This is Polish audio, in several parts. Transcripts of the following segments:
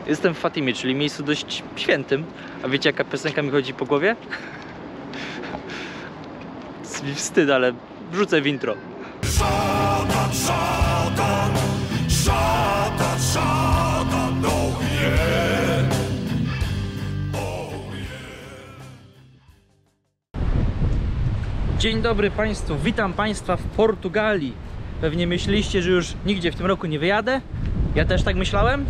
Jestem w Fatimie, czyli miejscu dość świętym. A wiecie, jaka piosenka mi chodzi po głowie? Jest mi wstyd, ale wrzucę w intro. Szatan, szatan, szatan, szatan, oh yeah, oh yeah. Dzień dobry Państwu, witam Państwa w Portugalii. Pewnie myśleliście, że już nigdzie w tym roku nie wyjadę. Ja też tak myślałem,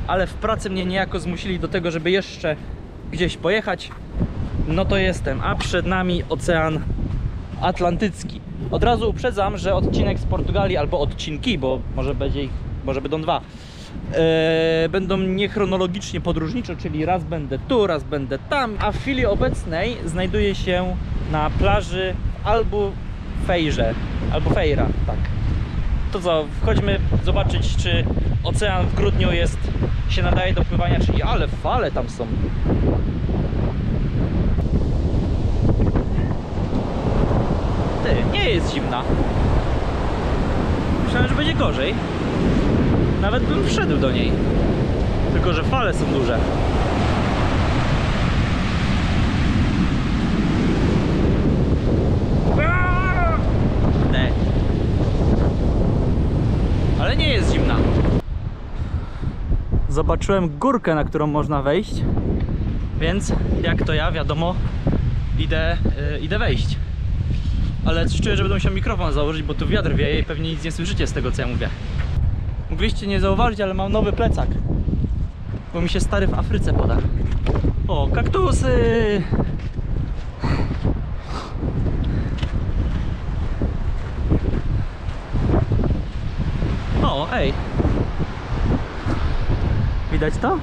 ale w pracy mnie niejako zmusili do tego, żeby jeszcze gdzieś pojechać. No to jestem, a przed nami Ocean Atlantycki. Od razu uprzedzam, że odcinek z Portugalii, albo odcinki, bo może będą dwa, będą niechronologicznie podróżniczo, czyli raz będę tu, raz będę tam, a w chwili obecnej znajduję się na plaży w Albufeira, tak. To co, wchodźmy zobaczyć, czy ocean w grudniu się nadaje do pływania, czyli ale fale tam są. Ty, nie jest zimna. Myślałem, że będzie gorzej. Nawet bym wszedł do niej. Tylko że fale są duże. Nie. Ale nie jest zimna. Zobaczyłem górkę, na którą można wejść. Więc jak to ja, wiadomo, idę wejść. Ale coś czuję, że będę musiał mikrofon założyć, bo tu wiatr wieje i pewnie nic nie słyszycie z tego, co ja mówię. Mogliście nie zauważyć, ale mam nowy plecak, bo mi się stary w Afryce poda. O, kaktusy! O, ej! Widać to?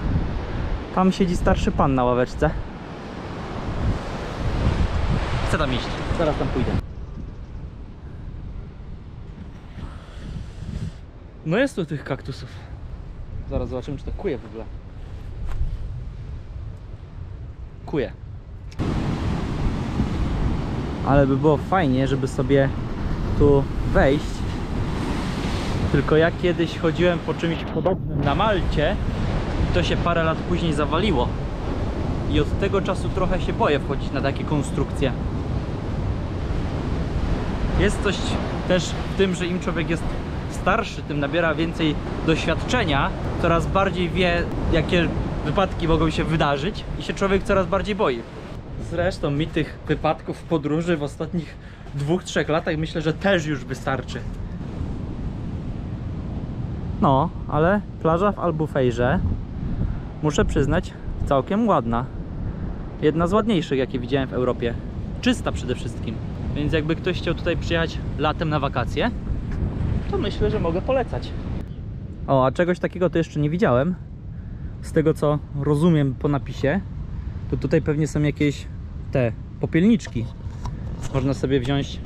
Tam siedzi starszy pan na ławeczce. Chcę tam iść, zaraz tam pójdę. No jest tu tych kaktusów. Zaraz zobaczymy, czy to kuje w ogóle. Kuje. Ale by było fajnie, żeby sobie tu wejść. Tylko ja kiedyś chodziłem po czymś podobnym na Malcie i to się parę lat później zawaliło. I od tego czasu trochę się boję wchodzić na takie konstrukcje. Jest coś też w tym, że im człowiek jest starszy, tym nabiera więcej doświadczenia, coraz bardziej wie, jakie wypadki mogą się wydarzyć i się człowiek coraz bardziej boi. Zresztą mi tych wypadków w podróży w ostatnich 2-3 latach myślę, że też już wystarczy. No, ale plaża w Albufeirze, muszę przyznać, całkiem ładna. Jedna z ładniejszych, jakie widziałem w Europie. Czysta przede wszystkim. Więc jakby ktoś chciał tutaj przyjechać latem na wakacje, to myślę, że mogę polecać. O, a czegoś takiego to jeszcze nie widziałem. Z tego co rozumiem po napisie, to tutaj pewnie są jakieś te popielniczki. Można sobie wziąć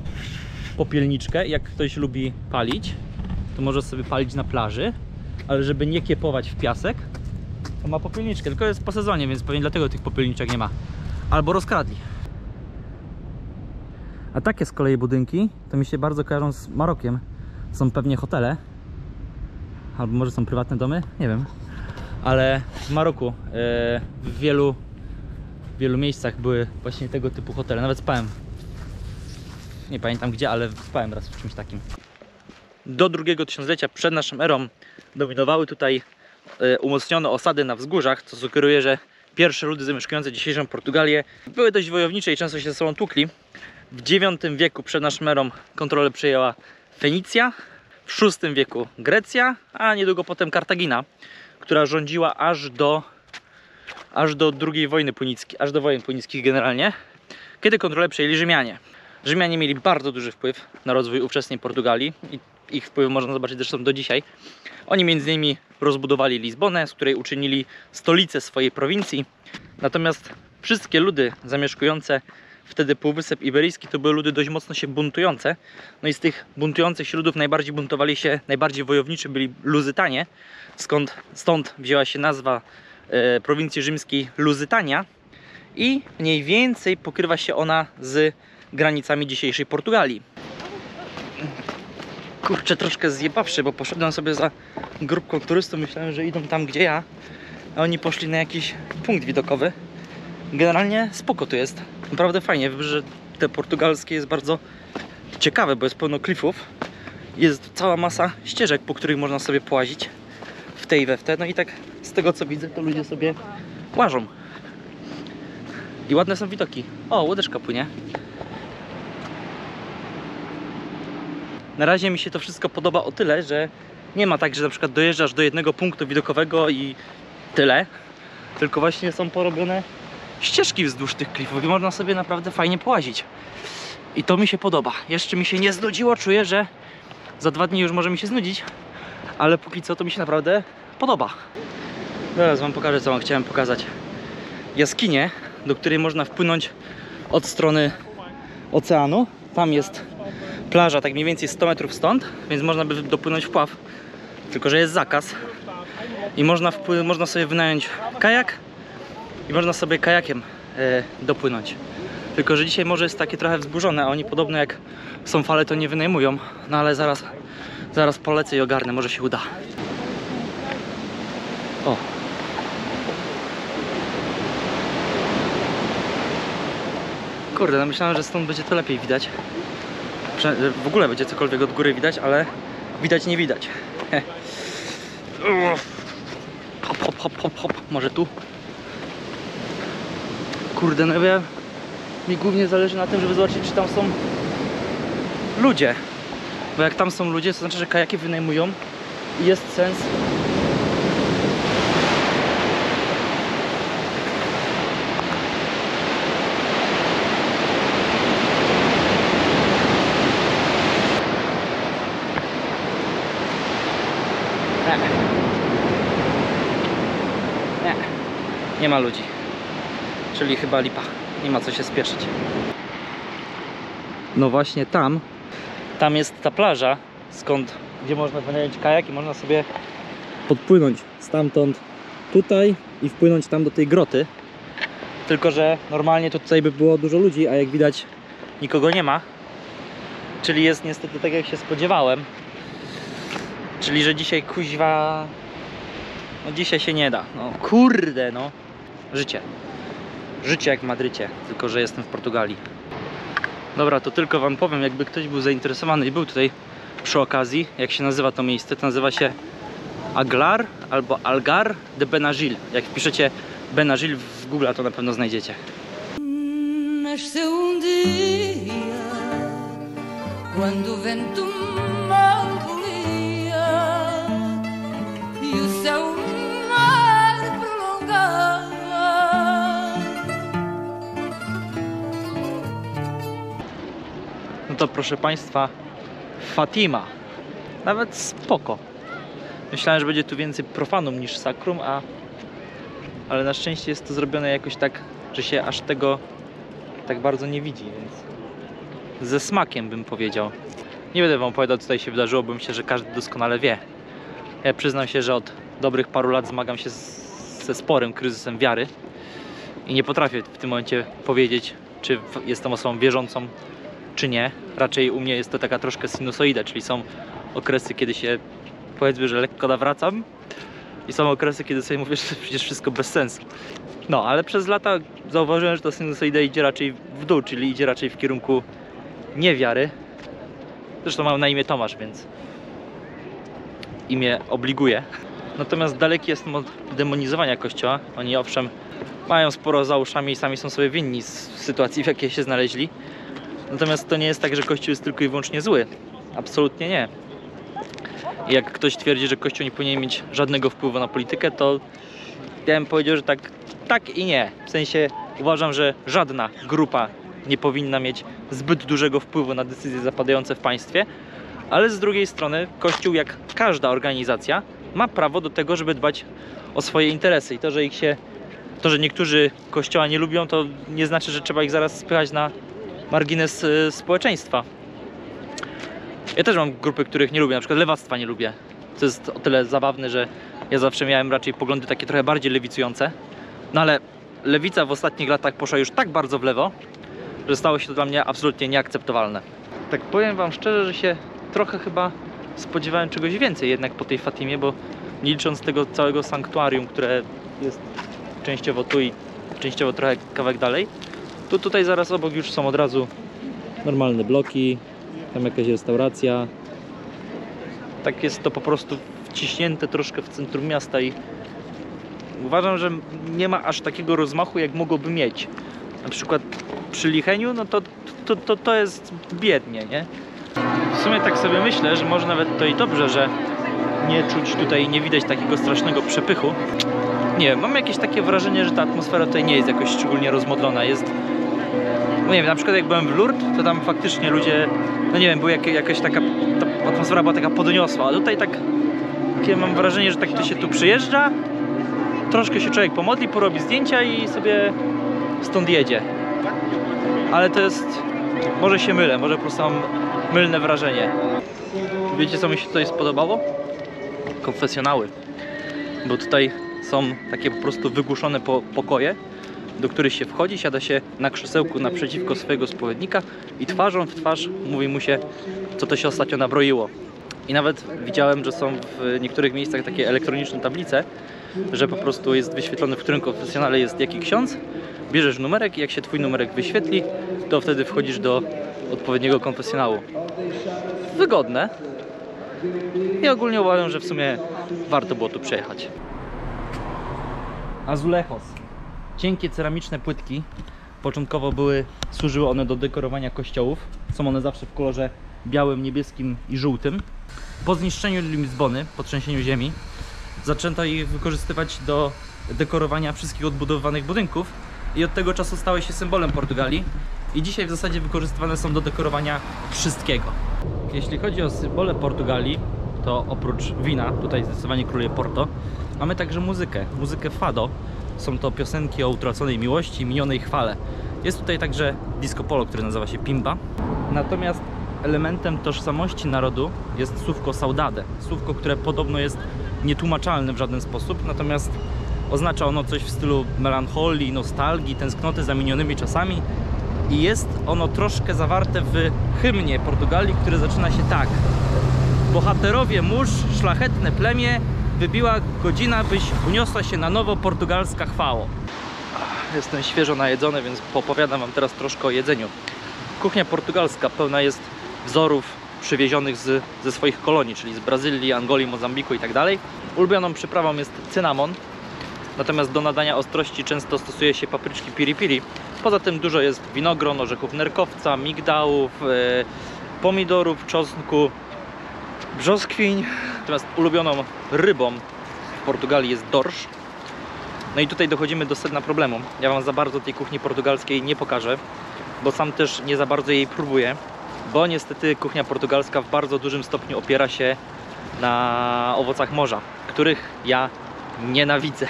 popielniczkę, jak ktoś lubi palić, to może sobie palić na plaży, ale żeby nie kiepować w piasek, to ma popielniczkę, tylko jest po sezonie, więc pewnie dlatego tych popielniczek nie ma. Albo rozkradli. A takie z kolei budynki to mi się bardzo kojarzą z Marokiem. Są pewnie hotele, albo może są prywatne domy, nie wiem. Ale w Maroku w wielu miejscach były właśnie tego typu hotele. Nawet spałem, nie pamiętam gdzie, ale spałem raz w czymś takim. Do drugiego tysiąclecia przed naszą erą dominowały tutaj umocnione osady na wzgórzach, co sugeruje, że pierwsze ludy zamieszkujące dzisiejszą Portugalię były dość wojownicze i często się ze sobą tłukli. W IX wieku przed naszą erą kontrolę przejęła Fenicja, w VI wieku Grecja, a niedługo potem Kartagina, która rządziła aż do II wojny punickiej, aż do wojen punickich generalnie, kiedy kontrolę przejęli Rzymianie. Rzymianie mieli bardzo duży wpływ na rozwój ówczesnej Portugalii i ich wpływ można zobaczyć zresztą do dzisiaj. Oni między innymi rozbudowali Lizbonę, z której uczynili stolicę swojej prowincji. Natomiast wszystkie ludy zamieszkujące wtedy Półwysep Iberyjski to były ludy dość mocno się buntujące. No i z tych buntujących się ludów najbardziej buntowali się, najbardziej wojowniczy byli Luzytanie, stąd wzięła się nazwa prowincji rzymskiej Luzytania i mniej więcej pokrywa się ona z granicami dzisiejszej Portugalii. Kurczę, troszkę zjebawszy, bo poszedłem sobie za grupką turystów, myślałem, że idą tam gdzie ja, a oni poszli na jakiś punkt widokowy. Generalnie spoko to jest, naprawdę fajnie. Wybrzeże te portugalskie jest bardzo ciekawe, bo jest pełno klifów. Jest cała masa ścieżek, po których można sobie połazić w tej i we w te. No i tak z tego co widzę, to ludzie sobie łażą. I ładne są widoki. O, łódeczka płynie. Na razie mi się to wszystko podoba o tyle, że nie ma tak, że na przykład dojeżdżasz do jednego punktu widokowego i tyle. Tylko właśnie są porobione ścieżki wzdłuż tych klifów i można sobie naprawdę fajnie połazić. I to mi się podoba. Jeszcze mi się nie znudziło, czuję, że za 2 dni już może mi się znudzić, ale póki co to mi się naprawdę podoba. Teraz wam pokażę, co wam chciałem pokazać. Jaskinię, do której można wpłynąć od strony oceanu. Tam jest plaża, tak mniej więcej 100 metrów stąd, więc można by dopłynąć w pław. Tylko że jest zakaz i można sobie wynająć kajak i można sobie kajakiem dopłynąć. Tylko że dzisiaj morze jest takie trochę wzburzone, a oni podobno jak są fale, to nie wynajmują. No ale zaraz polecę i ogarnę, może się uda. O. Kurde, no myślałem, że stąd będzie to lepiej widać. Że w ogóle będzie cokolwiek od góry widać, ale widać nie widać. Hop, hop, hop, hop, hop. Może tu? Kurde, no mi głównie zależy na tym, żeby zobaczyć, czy tam są ludzie. Bo jak tam są ludzie, to znaczy, że kajaki wynajmują i jest sens. Nie ma ludzi. Czyli chyba lipa. Nie ma co się spieszyć. No właśnie tam jest ta plaża, gdzie można wynająć kajak i można sobie podpłynąć stamtąd tutaj i wpłynąć tam do tej groty. Tylko że normalnie to tutaj by było dużo ludzi, a jak widać nikogo nie ma. Czyli jest niestety tak, jak się spodziewałem. Czyli że dzisiaj kuźwa... No dzisiaj się nie da. No kurde, no. Życie jak w Madrycie, tylko że jestem w Portugalii. Dobra, to tylko wam powiem, jakby ktoś był zainteresowany i był tutaj przy okazji, jak się nazywa to miejsce. To nazywa się Aglar albo Algar de Benagil. Jak wpiszecie Benagil w Google, to na pewno znajdziecie. No to proszę państwa, Fatima. Nawet spoko. Myślałem, że będzie tu więcej profanum niż sakrum, ale na szczęście jest to zrobione jakoś tak, że się aż tego tak bardzo nie widzi, więc ze smakiem bym powiedział. Nie będę wam opowiadał, co tutaj się wydarzyło, bo myślę, że każdy doskonale wie. Ja przyznam się, że od dobrych paru lat zmagam się ze sporym kryzysem wiary i nie potrafię w tym momencie powiedzieć, czy jestem osobą wierzącą, czy nie. Raczej u mnie jest to taka troszkę sinusoida, czyli są okresy, kiedy się, powiedzmy, że lekko nawracam i są okresy, kiedy sobie mówię, że to przecież wszystko bez sensu. No, ale przez lata zauważyłem, że ta sinusoida idzie raczej w dół, czyli idzie raczej w kierunku niewiary. Zresztą mam na imię Tomasz, więc imię obliguje. Natomiast daleki jestem od demonizowania Kościoła. Oni owszem mają sporo za uszami i sami są sobie winni z sytuacji, w jakiej się znaleźli. Natomiast to nie jest tak, że Kościół jest tylko i wyłącznie zły. Absolutnie nie. I jak ktoś twierdzi, że Kościół nie powinien mieć żadnego wpływu na politykę, to ja bym powiedział, że tak i nie. W sensie uważam, że żadna grupa nie powinna mieć zbyt dużego wpływu na decyzje zapadające w państwie, ale z drugiej strony Kościół, jak każda organizacja, ma prawo do tego, żeby dbać o swoje interesy. I to, że niektórzy Kościoła nie lubią, to nie znaczy, że trzeba ich zaraz spychać na margines społeczeństwa. Ja też mam grupy, których nie lubię, na przykład lewactwa nie lubię. To jest o tyle zabawne, że ja zawsze miałem raczej poglądy takie trochę bardziej lewicujące. No ale lewica w ostatnich latach poszła już tak bardzo w lewo, że stało się to dla mnie absolutnie nieakceptowalne. Tak powiem wam szczerze, że się trochę chyba spodziewałem czegoś więcej jednak po tej Fatimie, bo nie licząc tego całego sanktuarium, które jest częściowo tu i częściowo trochę kawałek dalej. Tutaj zaraz obok już są od razu normalne bloki, tam jakaś restauracja. Tak jest to po prostu wciśnięte troszkę w centrum miasta i uważam, że nie ma aż takiego rozmachu, jak mogłoby mieć. Na przykład przy Licheniu, no to jest biednie, nie? W sumie tak sobie myślę, że może nawet to i dobrze, że nie czuć tutaj, nie widać takiego strasznego przepychu. Nie wiem, mam jakieś takie wrażenie, że ta atmosfera tutaj nie jest jakoś szczególnie rozmodlona. Jest, no nie wiem, na przykład jak byłem w Lourdes, to tam faktycznie ludzie, no nie wiem, była jakaś taka, ta atmosfera była taka podniosła, a tutaj tak, takie mam wrażenie, że tak to się tu przyjeżdża, troszkę się człowiek pomodli, porobi zdjęcia i sobie stąd jedzie. Ale to jest, może się mylę, może po prostu mam mylne wrażenie. Wiecie, co mi się tutaj spodobało? Konfesjonały. Bo tutaj są takie po prostu wygłuszone pokoje, do których się wchodzi, siada się na krzesełku naprzeciwko swojego spowiednika i twarzą w twarz mówi mu się, co to się ostatnio nabroiło. I nawet widziałem, że są w niektórych miejscach takie elektroniczne tablice, że po prostu jest wyświetlony, w którym konfesjonale jest jaki ksiądz, bierzesz numerek i jak się twój numerek wyświetli, to wtedy wchodzisz do odpowiedniego konfesjonału. Wygodne. I ogólnie uważam, że w sumie warto było tu przejechać. Azulejos. Cienkie ceramiczne płytki. Początkowo służyły one do dekorowania kościołów. Są one zawsze w kolorze białym, niebieskim i żółtym. Po zniszczeniu Lizbony, po trzęsieniu ziemi, zaczęto je wykorzystywać do dekorowania wszystkich odbudowywanych budynków i od tego czasu stały się symbolem Portugalii i dzisiaj w zasadzie wykorzystywane są do dekorowania wszystkiego. Jeśli chodzi o symbole Portugalii, to oprócz wina, tutaj zdecydowanie króluje Porto, mamy także muzykę fado. Są to piosenki o utraconej miłości i minionej chwale. Jest tutaj także disco polo, które nazywa się Pimba. Natomiast elementem tożsamości narodu jest słówko saudade. Słówko, które podobno jest nietłumaczalne w żaden sposób, natomiast oznacza ono coś w stylu melancholii, nostalgii, tęsknoty za minionymi czasami i jest ono troszkę zawarte w hymnie Portugalii, który zaczyna się tak: bohaterowie mórz, szlachetne plemię, wybiła godzina, byś uniosła się na nowo portugalska chwało. Jestem świeżo najedzony, więc opowiadam wam teraz troszkę o jedzeniu. Kuchnia portugalska pełna jest wzorów przywiezionych ze swoich kolonii, czyli z Brazylii, Angolii, Mozambiku i tak dalej. Ulubioną przyprawą jest cynamon, natomiast do nadania ostrości często stosuje się papryczki piri-piri. Poza tym dużo jest winogron, orzechów nerkowca, migdałów, pomidorów, czosnku, brzoskwiń. Natomiast ulubioną rybą w Portugalii jest dorsz. No i tutaj dochodzimy do sedna problemu. Ja wam za bardzo tej kuchni portugalskiej nie pokażę, bo sam też nie za bardzo jej próbuję, bo niestety kuchnia portugalska w bardzo dużym stopniu opiera się na owocach morza, których ja nienawidzę.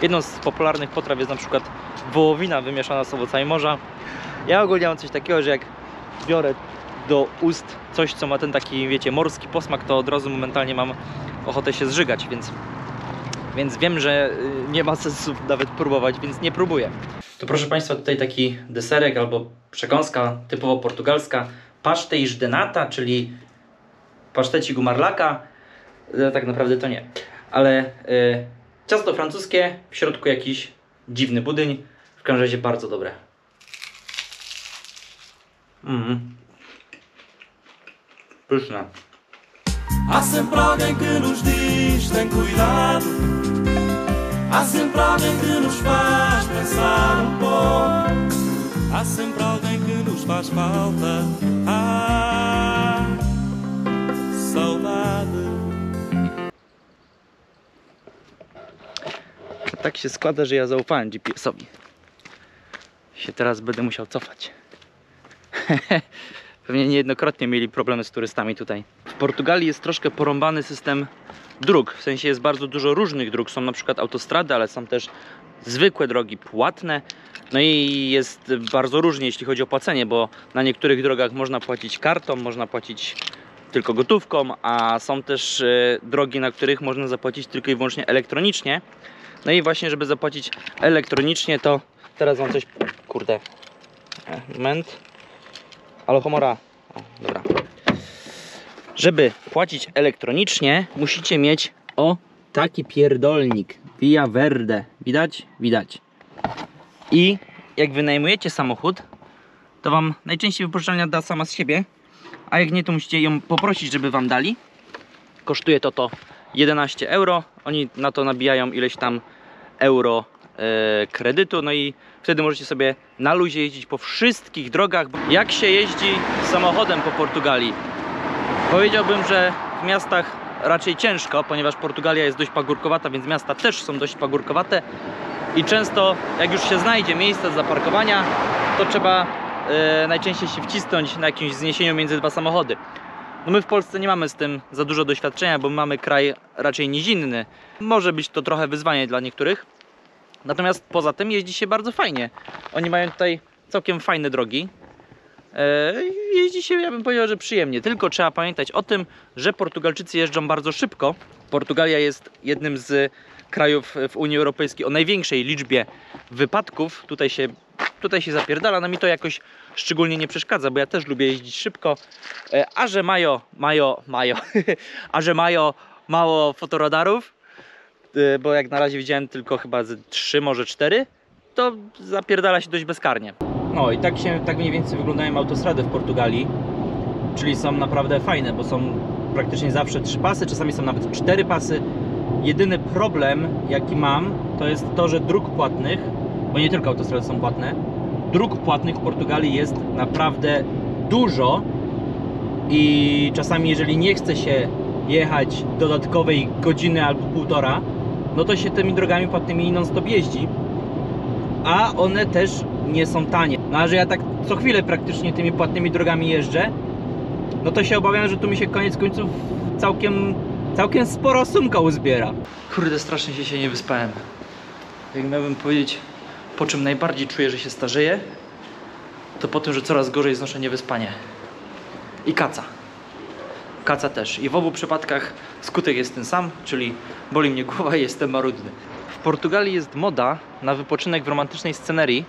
Jedną z popularnych potraw jest na przykład wołowina wymieszana z owocami morza. Ja ogólnie mam coś takiego, że jak biorę do ust coś, co ma ten taki, wiecie, morski posmak, to od razu momentalnie mam ochotę się zżygać, więc wiem, że nie ma sensu nawet próbować, więc nie próbuję. To proszę Państwa, tutaj taki deserek albo przekąska typowo portugalska, pastéis de nata, czyli pasztecik u marlaka. Tak naprawdę to nie, ale ciasto francuskie, w środku jakiś dziwny budyń, w każdym razie bardzo dobre. Pyszne. Há sempre alguém que nos diz tem cuidado. Há sempre alguém que nos faz pensar pouco. Há sempre alguém que nos faz falta. Ah, saudade. Tak się składa, że ja zaufałem GPS-owi. Się teraz będę musiał cofać. Pewnie niejednokrotnie mieli problemy z turystami tutaj. W Portugalii jest troszkę porąbany system dróg. W sensie jest bardzo dużo różnych dróg. Są na przykład autostrady, ale są też zwykłe drogi płatne. No i jest bardzo różnie, jeśli chodzi o płacenie, bo na niektórych drogach można płacić kartą, można płacić tylko gotówką, a są też drogi, na których można zapłacić tylko i wyłącznie elektronicznie. No i właśnie, żeby zapłacić elektronicznie, to teraz wam coś... Kurde. Moment. Halo, Homora. O, dobra. Żeby płacić elektronicznie, musicie mieć taki pierdolnik. Via Verde. Widać? Widać. I jak wynajmujecie samochód, to wam najczęściej wypożyczalnia da sama z siebie, a jak nie, to musicie ją poprosić, żeby wam dali. Kosztuje to 11 euro. Oni na to nabijają ileś tam euro kredytu, no i wtedy możecie sobie na luzie jeździć po wszystkich drogach. Jak się jeździ samochodem po Portugalii? Powiedziałbym, że w miastach raczej ciężko, ponieważ Portugalia jest dość pagórkowata, więc miasta też są dość pagórkowate i często jak już się znajdzie miejsce do zaparkowania, to trzeba najczęściej się wcisnąć na jakimś wzniesieniu między dwa samochody. No my w Polsce nie mamy z tym za dużo doświadczenia, bo mamy kraj raczej nizinny. Może być to trochę wyzwanie dla niektórych. Natomiast poza tym jeździ się bardzo fajnie. Oni mają tutaj całkiem fajne drogi. Jeździ się, ja bym powiedział, że przyjemnie. Tylko trzeba pamiętać o tym, że Portugalczycy jeżdżą bardzo szybko. Portugalia jest jednym z krajów w Unii Europejskiej o największej liczbie wypadków. Tutaj się zapierdala. No mi to jakoś szczególnie nie przeszkadza, bo ja też lubię jeździć szybko. A że a że mają mało fotoradarów, bo jak na razie widziałem tylko chyba 3, może 4, to zapierdala się dość bezkarnie. No i tak mniej więcej wyglądają autostrady w Portugalii, czyli są naprawdę fajne, bo są praktycznie zawsze 3 pasy, czasami są nawet 4 pasy. Jedyny problem, jaki mam, to jest to, że dróg płatnych, bo nie tylko autostrady są płatne, dróg płatnych w Portugalii jest naprawdę dużo i czasami jeżeli nie chce się jechać dodatkowej godziny albo półtora, no to się tymi drogami płatnymi non-stop jeździ, a one też nie są tanie. No a że ja tak co chwilę praktycznie tymi płatnymi drogami jeżdżę, no to się obawiam, że tu mi się koniec końców całkiem sporo sumka uzbiera. Kurde, strasznie się nie wyspałem. Jak miałbym powiedzieć, po czym najbardziej czuję, że się starzeję, to po tym, że coraz gorzej znoszę niewyspanie. I kaca. Kaca też. I w obu przypadkach skutek jest ten sam, czyli boli mnie głowa i jestem marudny. W Portugalii jest moda na wypoczynek w romantycznej scenerii,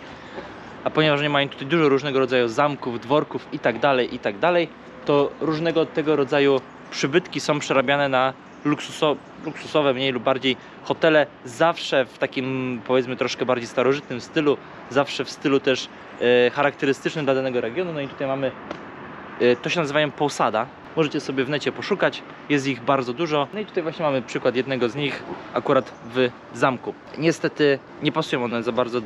a ponieważ nie mają tutaj dużo różnego rodzaju zamków, dworków itd., to różnego tego rodzaju przybytki są przerabiane na luksusowe, mniej lub bardziej hotele, zawsze w takim, powiedzmy, troszkę bardziej starożytnym stylu, zawsze w stylu też charakterystycznym dla danego regionu. No i tutaj mamy, to się nazywają pousada. Możecie sobie w necie poszukać, jest ich bardzo dużo. No i tutaj właśnie mamy przykład jednego z nich akurat w zamku. Niestety nie pasują one za bardzo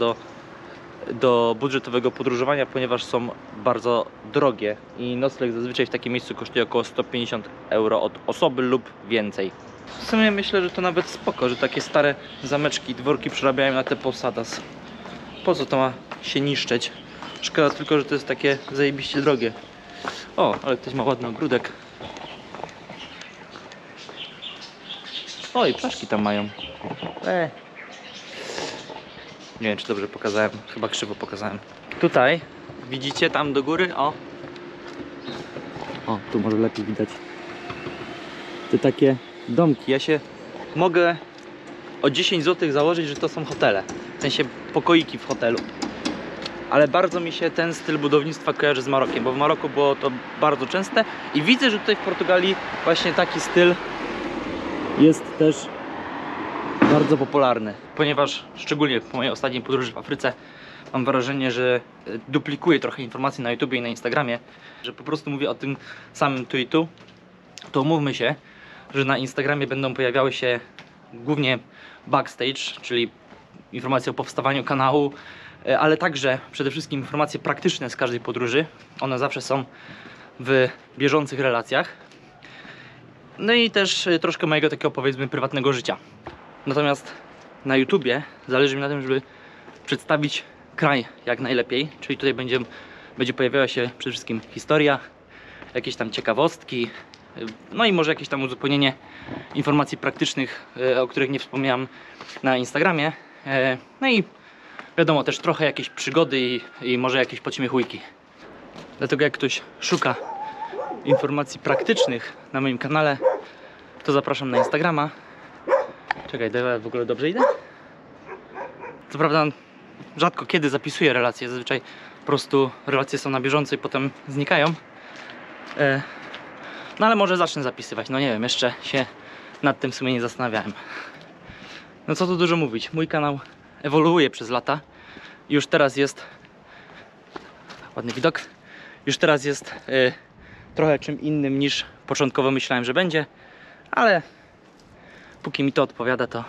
do budżetowego podróżowania, ponieważ są bardzo drogie i nocleg zazwyczaj w takim miejscu kosztuje około 150 euro od osoby lub więcej. W sumie myślę, że to nawet spoko, że takie stare zameczki i dworki przerabiają na te posadas. Po co to ma się niszczeć? Szkoda tylko, że to jest takie zajebiście drogie. O, ale ktoś ma ładny ogródek. O, i ptaszki tam mają. Nie wiem, czy dobrze pokazałem. Chyba krzywo pokazałem. Tutaj widzicie tam do góry, o, tu może lepiej widać te takie domki. Ja się mogę o 10 zł założyć, że to są hotele. W sensie pokoiki w hotelu. Ale bardzo mi się ten styl budownictwa kojarzy z Marokiem, bo w Maroku było to bardzo częste i widzę, że tutaj w Portugalii właśnie taki styl jest też bardzo popularny, ponieważ szczególnie po mojej ostatniej podróży w Afryce mam wrażenie, że duplikuję trochę informacji na YouTubie i na Instagramie, że po prostu mówię o tym samym tu i tu. To umówmy się, że na Instagramie będą pojawiały się głównie backstage, czyli informacje o powstawaniu kanału, ale także przede wszystkim informacje praktyczne z każdej podróży. One zawsze są w bieżących relacjach. No i też troszkę mojego takiego, powiedzmy, prywatnego życia. Natomiast na YouTubie zależy mi na tym, żeby przedstawić kraj jak najlepiej. Czyli tutaj będzie pojawiała się przede wszystkim historia, jakieś tam ciekawostki, no i może jakieś tam uzupełnienie informacji praktycznych, o których nie wspomniałem na Instagramie. No i wiadomo, też trochę jakieś przygody i może jakieś podśmiechujki. Dlatego jak ktoś szuka informacji praktycznych na moim kanale, to zapraszam na Instagrama. Czekaj, w ogóle dobrze idę? Co prawda rzadko kiedy zapisuję relacje, zazwyczaj po prostu relacje są na bieżąco i potem znikają. No ale może zacznę zapisywać, no nie wiem, jeszcze się nad tym w sumie nie zastanawiałem. No co tu dużo mówić, mój kanał ewoluuje przez lata. Już teraz jest ładny widok. Już teraz jest trochę czym innym niż początkowo myślałem, że będzie, ale póki mi to odpowiada, to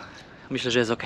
myślę, że jest ok.